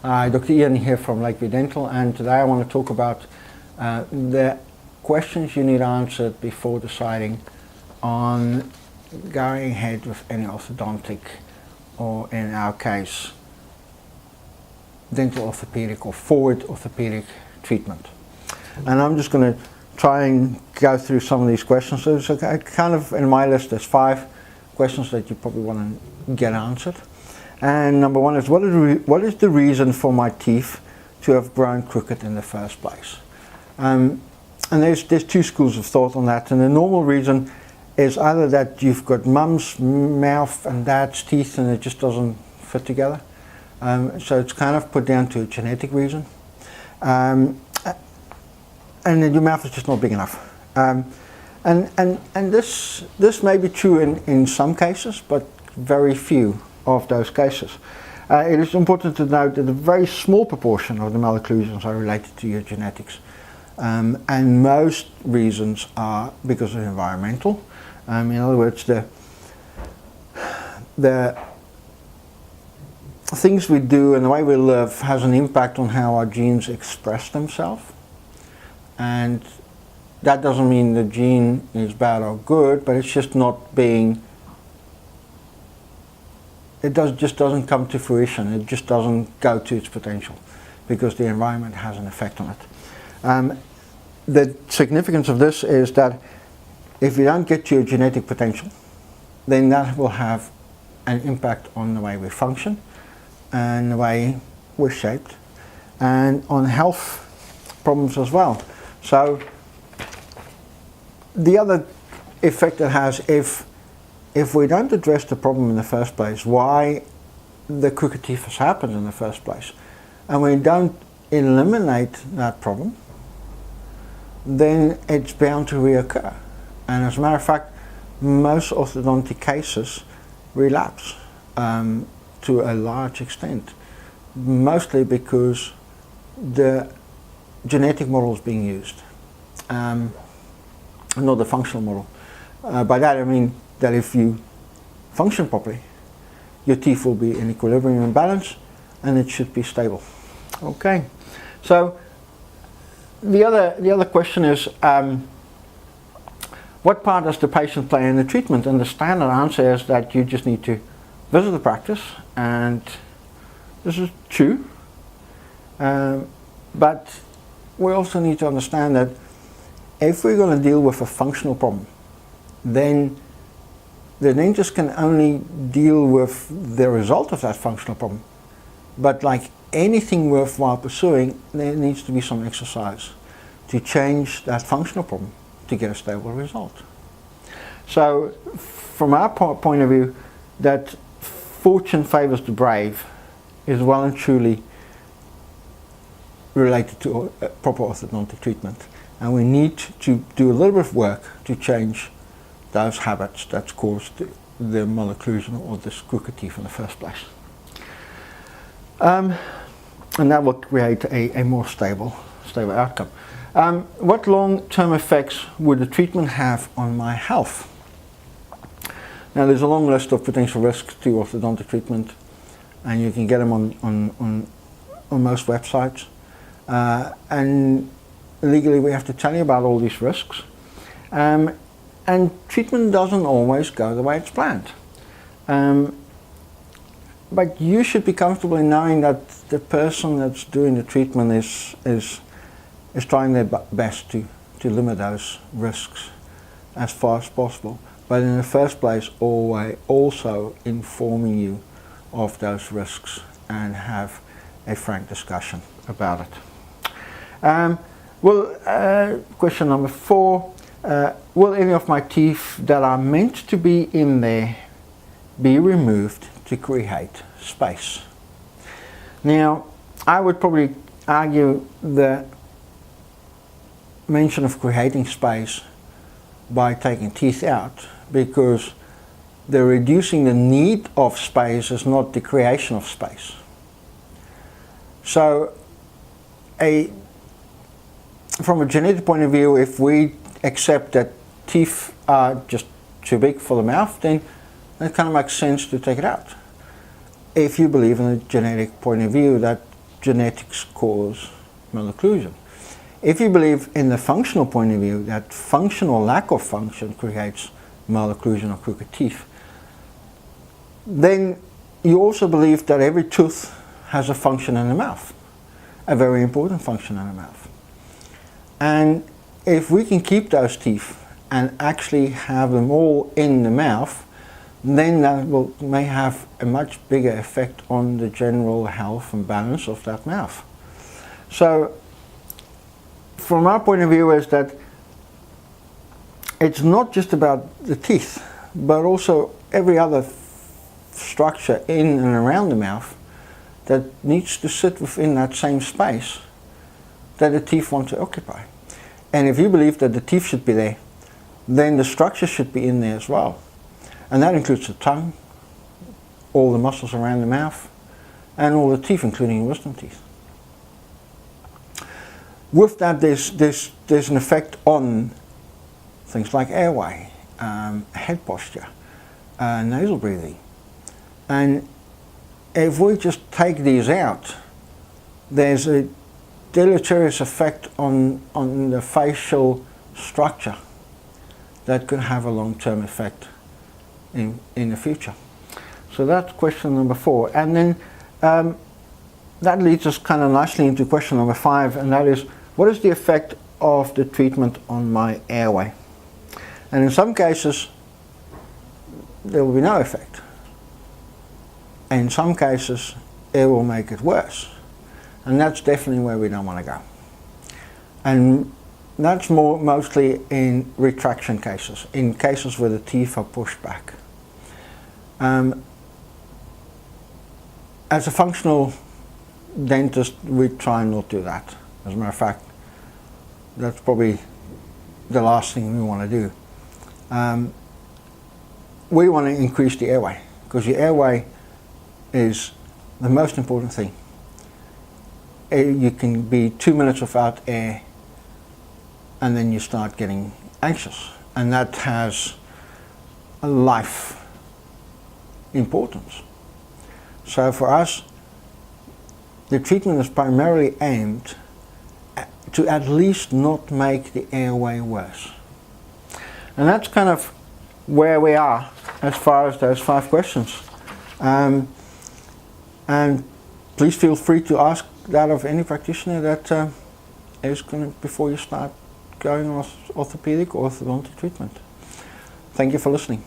Dr. Ian here from Lakeview Dental, and today I want to talk about the questions you need answered before deciding on going ahead with any orthodontic, or in our case, dental orthopedic or forward orthopedic treatment. And I'm just going to try and go through some of these questions. So it's kind of, in my list, there's 5 questions that you probably want to get answered. And number 1 is, what is the reason for my teeth to have grown crooked in the first place? And there's 2 schools of thought on that. And the normal reason is either that you've got mum's mouth and dad's teeth and it just doesn't fit together. So it's kind of put down to a genetic reason. And then your mouth is just not big enough. And this may be true in some cases, but very few of those cases. It is important to note that a very small proportion of the malocclusions are related to your genetics. And most reasons are because of environmental. In other words, the things we do and the way we live has an impact on how our genes express themselves. And that doesn't mean the gene is bad or good, but it's just not being, just doesn't come to fruition. It just doesn't go to its potential because the environment has an effect on it. The significance of this is that if you don't get to your genetic potential, then that will have an impact on the way we function and the way we're shaped, and on health problems as well. So the other effect it has, if we don't address the problem in the first place, why the crooked teeth has happened in the first place, and we don't eliminate that problem, then it's bound to reoccur. And as a matter of fact, most orthodontic cases relapse to a large extent, mostly because the genetic model is being used, not the functional model. By that I mean that if you function properly, your teeth will be in equilibrium and balance, and it should be stable. Okay, so the other question is, what part does the patient play in the treatment? And the standard answer is that you just need to visit the practice, and this is true. But we also need to understand that if we're going to deal with a functional problem, then the dentist can only deal with the result of that functional problem. But like anything worthwhile pursuing, there needs to be some exercise to change that functional problem to get a stable result. So from our point of view, that fortune favors the brave is well and truly related to proper orthodontic treatment, and we need to do a little bit of work to change those habits that's caused the malocclusion or this crooked teeth in the first place. And that will create a more stable outcome. What long-term effects would the treatment have on my health? Now, there's a long list of potential risks to orthodontic treatment, and you can get them on most websites. And legally, we have to tell you about all these risks. And treatment doesn't always go the way it's planned. But you should be comfortable in knowing that the person that's doing the treatment is trying their best to limit those risks as far as possible. But in the first place, always also informing you of those risks and have a frank discussion about it. Question number 4, will any of my teeth that are meant to be in there be removed to create space? Now, I would probably argue the mention of creating space by taking teeth out, because the reducing the need of space is not the creation of space. So from a genetic point of view, if we accept that teeth are just too big for the mouth, then it kind of makes sense to take it out. If you believe in a genetic point of view that genetics cause malocclusion. If you believe in the functional point of view that function or lack of function creates malocclusion or crooked teeth, then you also believe that every tooth has a function in the mouth, a very important function in the mouth. And if we can keep those teeth and actually have them all in the mouth, then that may have a much bigger effect on the general health and balance of that mouth. So from our point of view is that it's not just about the teeth, but also every other structure in and around the mouth that needs to sit within that same space that the teeth want to occupy. And if you believe that the teeth should be there, then the structure should be in there as well. And that includes the tongue, all the muscles around the mouth, and all the teeth, including wisdom teeth. With that, there's an effect on things like airway, head posture, nasal breathing. And if we just take these out, there's a deleterious effect on the facial structure that could have a long-term effect in the future. So that's question number 4. And then that leads us kind of nicely into question number 5, and that is, what is the effect of the treatment on my airway? And in some cases, there will be no effect. In some cases, it will make it worse. And that's definitely where we don't want to go. And that's mostly in retraction cases, in cases where the teeth are pushed back. As a functional dentist, we try and not do that. As a matter of fact, that's probably the last thing we want to do. We want to increase the airway, because the airway is the most important thing. You can be 2 minutes without air and then you start getting anxious, and that has a life importance. So for us, the treatment is primarily aimed to at least not make the airway worse. And that's kind of where we are as far as those 5 questions. And please feel free to ask that of any practitioner that is going to, before you start going on orthopedic or orthodontic treatment. Thank you for listening.